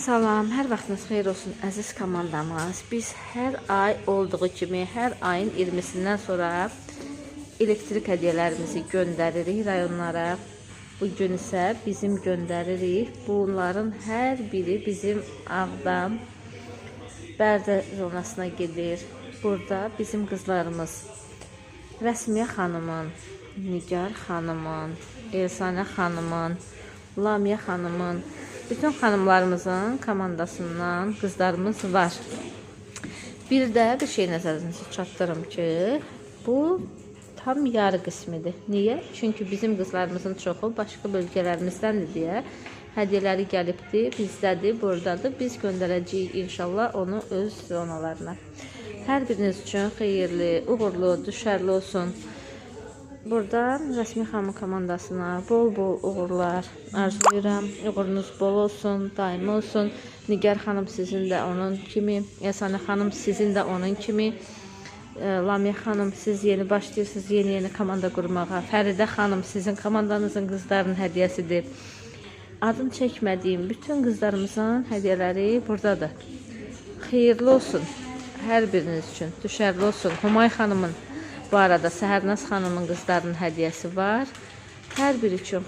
Salam, hər vaxtınız xeyir olsun əziz komandamız. Biz hər ay olduğu kimi hər ayın 20-sindən sonra elektrik hədiyyələrimizi göndəririk rayonlara. Bugün isə bizim göndəririk. Bunların hər biri bizim Ağdam Bərdə zonasına gedir. Burada bizim qızlarımız Rəsmiyə xanımın, Nigar xanımın, Elsanə xanımın, Lamiyə xanımın, bütün xanımlarımızın komandasından qızlarımız var. Bir də bir şey nəzərinizə çatdırım ki, bu tam yarı qismidir. Niyə? Çünki bizim qızlarımızın çoxu başqa bölgələrimіздəndir deyə hədiyyələri gəlibdir, bizdədir, buradadır. Biz göndərəcəyik inşallah onu öz zonalarına. Hər biriniz üçün xeyirli, uğurlu, düşərli olsun. Buradan Rəsmi xanım komandasına bol-bol uğurlar arzulayıram. Uğurunuz bol olsun, daim olsun. Nigar xanım sizin də onun kimi, Elsanə xanım sizin də onun kimi. Lamiyə xanım siz yeni başlayırsınız, yeni komanda qurmağa. Fəridə xanım sizin komandanızın qızlarının hədiyyəsidir. Adını çəkmədiyim bütün qızlarımızın hədiyyələri buradadır. Xeyirli olsun hər biriniz üçün, düşərli olsun. Humay xanımın bu arada Səhərnaz xanımın qızlarının hədiyyəsi var. Hər biri üçün